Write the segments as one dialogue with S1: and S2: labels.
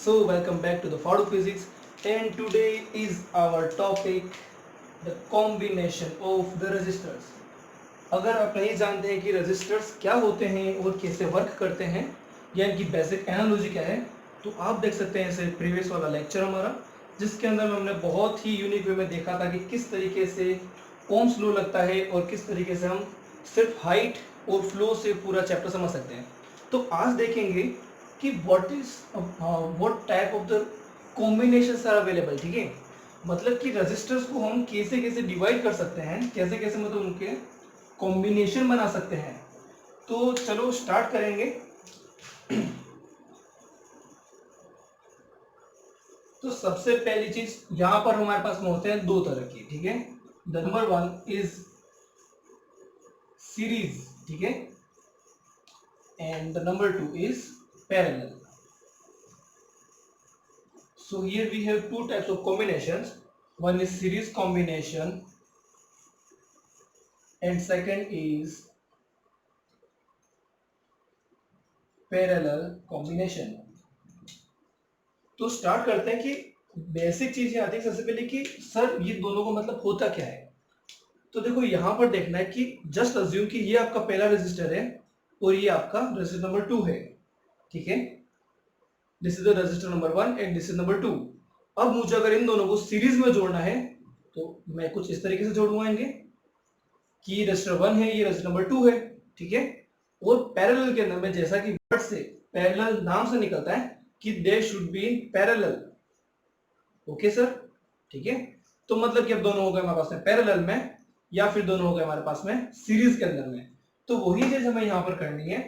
S1: So welcome back to the Photo Physics, and today is our topic the combination of the resistors. अगर आप नहीं जानते हैं कि रेजिस्टर्स क्या होते हैं और कैसे वर्क करते हैं या इनकी बेसिक एनालॉजी क्या है, तो आप देख सकते हैं इसे प्रीवियस वाला लेक्चर हमारा, जिसके अंदर में हमने बहुत ही यूनिक वे में देखा था कि किस तरीके से ओम्स लॉ लगता है और किस तरीके से हम सिर्फ हाइट और फ्लो से पूरा चैप्टर समझ सकते हैं। तो आज देखेंगे कि what type of the combinations are available. ठीक है, मतलब कि रेजिस्टर्स को हम कैसे कैसे डिवाइड कर सकते हैं, कैसे कैसे मतलब उनके कॉम्बिनेशन बना सकते हैं। तो चलो स्टार्ट करेंगे। तो सबसे पहली चीज यहां पर हमारे पास में होते हैं दो तरह की। ठीक है, the number one is series, ठीक है, and the number two is parallel. So here we have two types of combinations. One is series combination and second is parallel combination. तो स्टार्ट करते हैं कि बेसिक चीजें आती है सबसे पहले कि सर ये दोनों का मतलब होता क्या है। तो देखो यहाँ पर देखना है कि जस्ट अज्यूम कि ये आपका पहला रेजिस्टर है और ये आपका रेजिस्टर नंबर 2 है। ठीक है, this is the resistor number 1 and this is number 2। अब मुझे अगर इन दोनों को सीरीज में जोड़ना है तो मैं कुछ इस तरीके से जोड़ूंगा इनके कि ये रेजिस्टर 1 है, ये रेजिस्टर नंबर 2 है। ठीक है, और पैरेलल के अंदर में जैसा कि वर्ड से पैरेलल नाम से निकलता है कि they should be in parallel. Okay sir, ठीक है, तो मतलब कि अब दोनों हो गए हमारे पास में पैरेलल में या फिर दोनों हो गए हमारे पास में सीरीज के अंदर में। तो वही चीज हमें यहाँ पर करनी है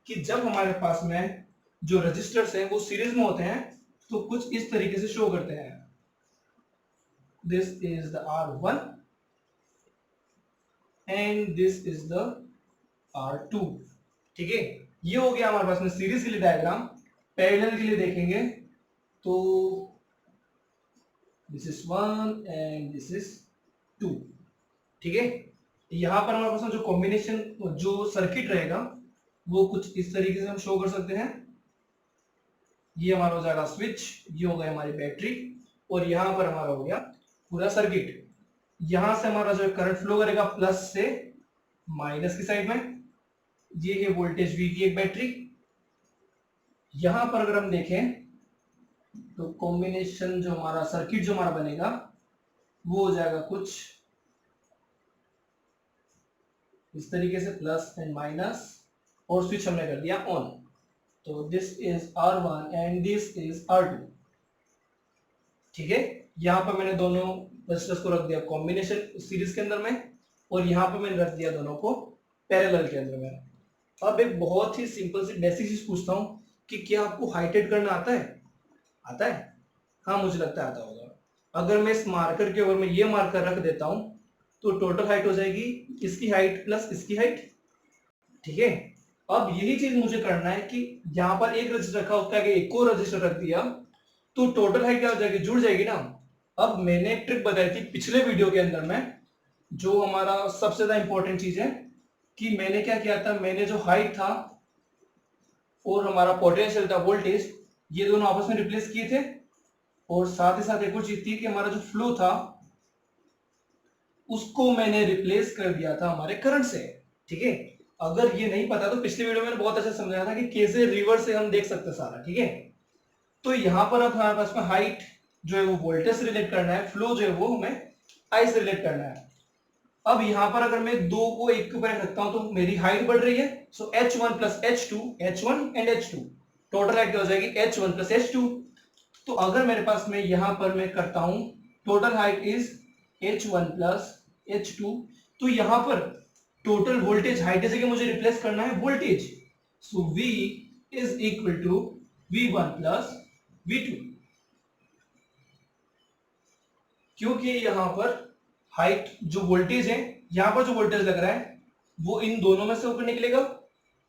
S1: कि जब हमारे पास में जो रजिस्टर्स हैं वो सीरीज में होते हैं तो कुछ इस तरीके से शो करते हैं। This is the R1 and this is the R2। ठीक है, ये हो गया हमारे पास में सीरीज के लिए डायग्राम। पैरेलल के लिए देखेंगे तो this is 1 and this is 2। ठीक है, यहां पर हमारे पास में जो कॉम्बिनेशन जो सर्किट रहेगा वो कुछ इस तरीके से हम शो कर सकते हैं। ये हमारा हो जाएगा स्विच, ये हो गया हमारी बैटरी और यहां पर हमारा हो गया पूरा सर्किट। यहां से हमारा जो करंट फ्लो करेगा प्लस से माइनस की साइड में, ये है वोल्टेज V की एक बैटरी। यहां पर अगर हम देखें तो कॉम्बिनेशन जो हमारा सर्किट जो हमारा बनेगा वो हो जाएगा कुछ इस तरीके से, प्लस एंड माइनस, और स्विच हमने कर दिया ऑन। तो this is R1 and this is R2। ठीक है, यहां पर मैंने दोनों रेजिस्टर्स को रख दिया कॉम्बिनेशन सीरीज के अंदर में और यहां पर मैंने रख दिया दोनों को पैरेलल के अंदर में। अब एक बहुत ही सिंपल सी बेसिक चीज पूछता हूं कि क्या आपको हाइटेड करना आता है? आता है? हाँ, मुझे लगता है आता होगा। अगर मैं इस मार्कर के ऊपर में ये मार्कर रख देता हूं तो टोटल हाइट हो जाएगी इसकी हाइट प्लस इसकी हाइट। ठीक है, अब यही चीज मुझे करना है कि यहाँ पर एक रजिस्टर रखा, उसके आगे एक और रजिस्टर रख दिया तो टोटल हाइट क्या हो जाएगी? जुड़ जाएगी ना। अब मैंने एक ट्रिक बताई थी पिछले वीडियो के अंदर में, जो हमारा सबसे ज्यादा इंपॉर्टेंट चीज है कि मैंने क्या किया था, मैंने जो हाइट था और हमारा पोटेंशियल था वोल्टेज, ये दोनों आपस में रिप्लेस किए थे। और साथ ही साथ एक और चीज थी कि हमारा जो फ्लो था उसको मैंने रिप्लेस कर दिया था हमारे करंट से। ठीक है, अगर ये नहीं पता तो पिछले वीडियो में मैंने बहुत अच्छा समझाया था कि कैसे रिवर्स से हम देख सकते हैं सारा। ठीक है, तो यहां पर अब हमारे पास में हाइट जो है वो वोल्टेज से रिलेट करना है, फ्लो जो है वो हमें आई से रिलेट करना है। अब यहां पर अगर मैं दो को एक के ऊपर रखता हूं तो मेरी हाइट बढ़ रही है, सो H1 plus H2, H1 and H2, total height क्या हो जाएगी? H1 plus H2। तो अगर मेरे पास में यहां पर मैं करता हूं total height is H1 plus H2, तो यहां पर टोटल वोल्टेज हाइट से मुझे रिप्लेस करना है voltage, so V is equal to V1 plus V2। क्योंकि यहां पर हाइट जो वोल्टेज है, यहां पर जो वोल्टेज लग रहा है वो इन दोनों में से होकर निकलेगा।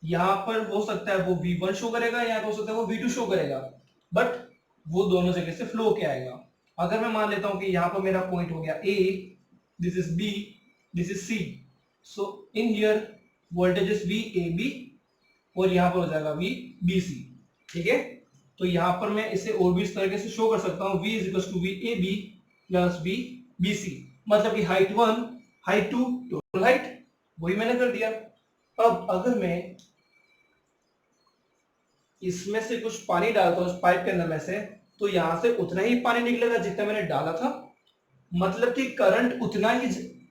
S1: यहां पर हो सकता है वो V1 शो करेगा, यहां पर हो सकता है वो V2 शो करेगा, बट वो दोनों जगह से फ्लो के आएगा। अगर मैं मान लेता हूं कि यहां पर मेरा पॉइंट हो गया A, this is B, this is C, so in here voltage is VAB और यहां पर हो जाएगा VBC। ठीक है, तो यहाँ पर मैं इसे और भी इस तरीके से शो कर सकता हूँ, v is equal to V A B plus V B C, मतलब कि हाइट 1 हाइट 2 टोटल हाइट, वही मैंने कर दिया। अब अगर मैं इसमें से कुछ पानी डालता हूँ इस पाइप के अंदर में से, तो यहां से उतना ही पानी निकलेगा जितना मैंने डाला था, मतलब कि करंट उतना ही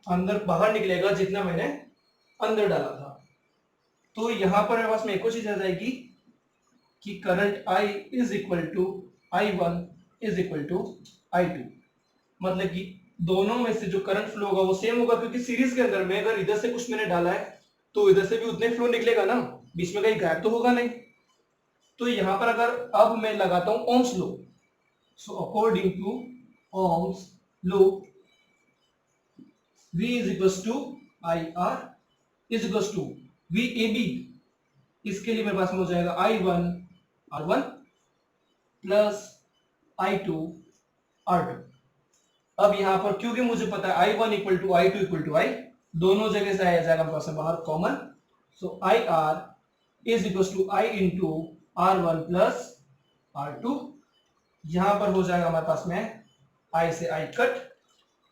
S1: अंदर बाहर निकलेगा जितना मैंने अंदर डाला था। तो यहां पर मेरे पास में एक और चीज आ जाएगी कि current I is equal to I1 is equal to I2, मतलब कि दोनों में से जो करंट फ्लो होगा वो सेम होगा, क्योंकि सीरीज के अंदर में अगर इधर से कुछ मैंने डाला है तो इधर से भी उतने फ्लो निकलेगा ना, बीच में कहीं गैप तो होगा नहीं। तो यहां पर अगर अब मैं लगाता हूं Ohm's law, so according to Ohm's law V is equal to IR is equal to VAB, इसके लिए मेरे पास में हो जाएगा I1 R1 plus I2 R2। अब यहां पर क्योंकि मुझे पता है I1 equal to I2 equal to I, दोनों जगह से आ जाएगा मेरे पास में बाहर common, so IR is equal to I into R1 plus R2। यहां पर हो जाएगा हमारे पास में I से I cut,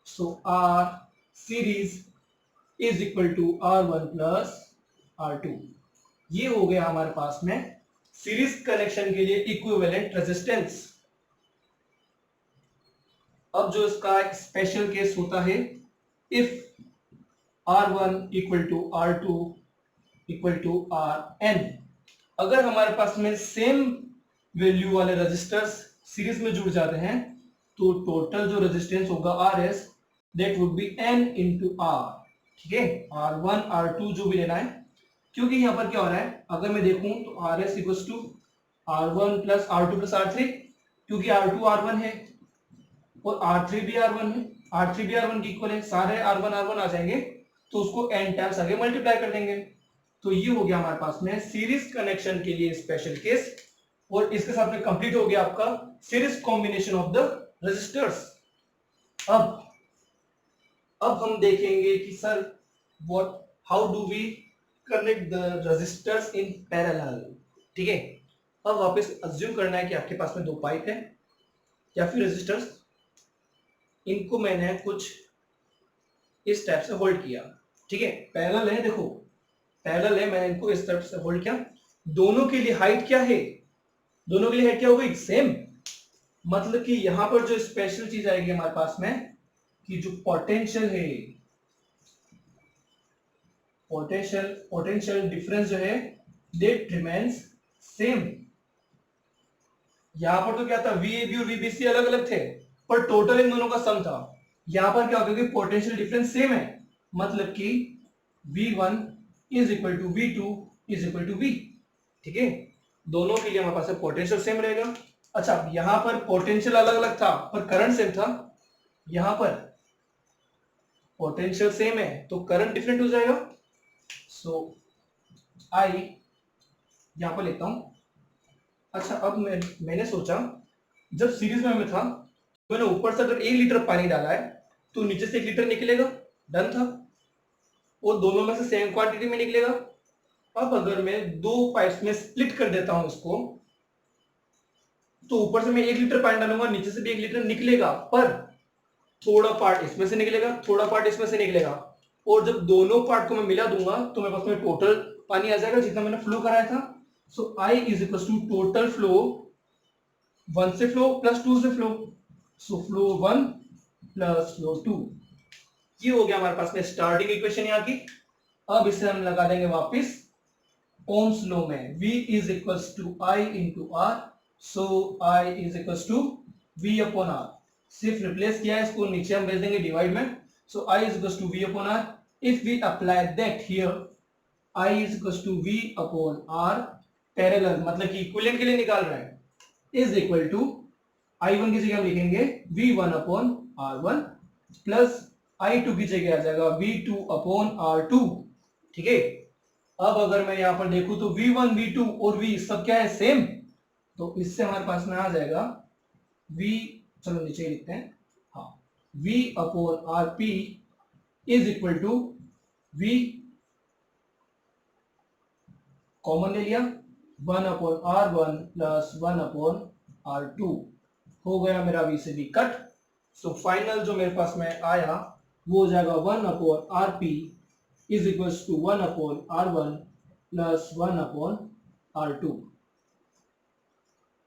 S1: so R series is equal to R1 plus R2। ये हो गया हमारे पास में सीरीज कनेक्शन के लिए इक्विवेलेंट रेजिस्टेंस। अब जो इसका एक स्पेशल केस होता है, if R1 equal to R2 equal to Rn, अगर हमारे पास में सेम वैल्यू वाले रजिस्टर्स सीरीज में जुड़ जाते हैं तो टोटल जो रेजिस्टेंस होगा Rs that would be n into R। ठीक है, R1 R2 जो भी लेना है, क्योंकि यहां पर क्या हो रहा है, अगर मैं देखूं तो Rs equal to R1 plus R2 plus R3, क्योंकि R2 R1 है और R3 भी R1 है, R3 भी R1 की इक्वल है, सारे R1 R1 आ जाएंगे तो उसको n टाइम्स आगे मल्टीप्लाई कर देंगे। तो ये हो गया हमारे पास में सीरीज कनेक्शन के लिए स्पेशल केस, और इसके साथ में कंप्लीट हो गया आपका series combination of the resistors. अब हम देखेंगे कि sir what how do we connect the resistors in parallel. ठीक है, अब वापस अज्यूम करना है कि आपके पास में दो पाइप है या फिर रेजिस्टर्स, इनको मैंने कुछ इस टाइप से होल्ड किया। ठीक है, पैरेलल है, देखो पैरेलल है, मैंने इनको इस तरफ से होल्ड किया। दोनों के लिए हाइट क्या है, दोनों के लिए हाइट क्या होगी, सेम, मतलब कि यहां पर जो स्पेशल चीज आएगी हमारे पास में कि जो पोटेंशियल है, पोटेंशियल डिफरेंस जो है दैट रिमेन्स सेम। यहां पर तो क्या था, VAB और VBC अलग अलग थे पर टोटल इन दोनों का सम था। यहां पर क्या होगा, क्योंकि पोटेंशियल डिफरेंस सेम है, मतलब कि V1 is equal to V2 is equal to V। ठीक है, दोनों के लिए हमारे पास पोटेंशियल सेम रहेगा। अच्छा, यहां पर पोटेंशियल अलग अलग था पर करंट सेम था, यहां पर पोटेंशियल सेम है तो करंट डिफरेंट हो जाएगा। सो I यहां पर लेता हूं। अच्छा, अब मैंने सोचा जब सीरीज में था तो मैंने ऊपर से अगर 1 लीटर पानी डाला है तो नीचे से 1 लीटर निकलेगा, डन था, और दोनों में से सेम क्वांटिटी में निकलेगा। अब अगर मैं दो पाइप्स में स्प्लिट कर देता हूं इसको, तो ऊपर से मैं 1 लीटर पानी डालूंगा, नीचे से भी 1 लीटर निकलेगा, पर थोड़ा पार्ट इसमें से निकलेगा, थोड़ा पार्ट इसमें से निकलेगा, और जब दोनों पार्ट को मैं मिला दूंगा तो मेरे पास में टोटल पानी आ जाएगा जितना मैंने फ्लो कराया था। So I is equal to total flow 1 से फ्लो प्लस 2 से flow, so flow 1 plus flow 2। ये हो गया हमारे पास में स्टार्टिंग इक्वेशन यहाँ की। अब इसे हम लगा देंगे वापस ओम्स लॉ में, V is equal to I into R, so I is equal to V upon R। सिर्फ रिप्लेस किया है, इसको नीचे हम भेज देंगे डिवाइड में, so I is equal to V upon R। If we apply that here, I is equal to V upon R parallel, मतलब कि इक्विवेलेंट के लिए निकाल रहे हैं, इज इक्वल टू I1 की जगह हम लिखेंगे V1 upon R1 plus I2 की जगह आ जाएगा V2 अपॉन R2। ठीक है, अब अगर मैं यहां पर देखूं तो V1 V2 और V सब क्या है, सेम, तो इससे हमारे पास में आ जाएगा V, चलो नीचे लिखते हैं, हाँ, V upon RP is equal to V, common ले लिया, 1/r1 प्लस 1/r2 हो गया मेरा v से v कट। सो फाइनल जो मेरे पास में आया वो हो जाएगा 1/rp is equals to 1/r1 plus 1/r2।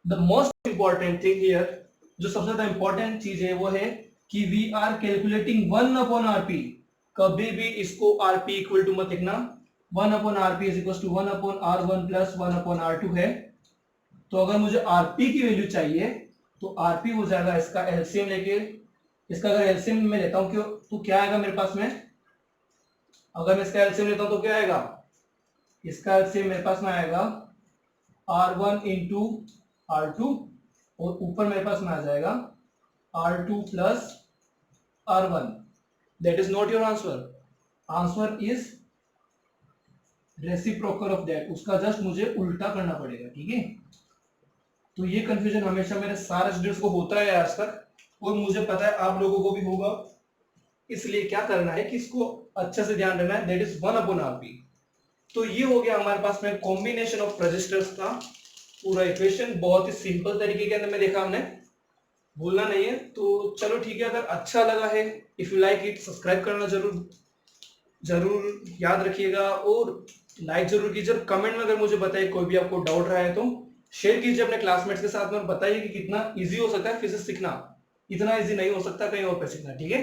S1: The most important thing here, जो सबसे ज्यादा इंपॉर्टेंट चीज है वो है कि वी आर कैलकुलेटिंग 1/rp। कभी भी इसको rp इक्वल टू मत लिखना, 1/rp is equal to 1/r1 plus 1/r2 है। तो अगर मुझे rp की वैल्यू चाहिए तो rp हो जाएगा इसका एलसीएम लेके, इसका अगर एलसीएम में लेता हूं क्यों तो क्या आएगा मेरे पास में, अगर मैं इसका एलसीएम लेता हूं तो क्या आएगा, इसका एलसीएम मेरे पास में आएगा r1 इंटू r2 और ऊपर मेरे पास में आ जाएगा r2 plus r1। That is not your answer, answer is reciprocal of that, उसका जस्ट मुझे उल्टा करना पड़ेगा। ठीक है, तो ये कंफ्यूजन हमेशा मेरे सारे स्टूडेंट्स को होता है आज तक, और मुझे पता है आप लोगों को भी होगा। इसलिए क्या करना है कि इसको अच्छे से ध्यान रखना है, दैट इज 1/rp। तो ये हो गया हमारे पास में कॉम्बिनेशन ऑफ रजिस्टर्स का पूरा इक्वेशन, बहुत ही सिंपल तरीके के अंदर में देखा हमने, भूलना नहीं है। तो चलो ठीक है, अगर अच्छा लगा है, if you like it, subscribe करना जरूर याद रखिएगा, और लाइक जरूर कीजिए। कमेंट में अगर मुझे बताइए कोई भी आपको डाउट रहा है तो शेयर कीजिए अपने क्लासमेट्स के साथ में, और बताइए कि कितना इजी हो सकता है फिजिक्स सीखना, इतना इजी नहीं हो सकता कहीं और पे सीखना। ठीक है,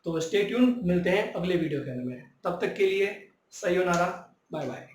S1: तो स्टे ट्यून, मिलते हैं अगले वीडियो के अंदर में, तब तक के लिए सायोनारा, बाय बाय।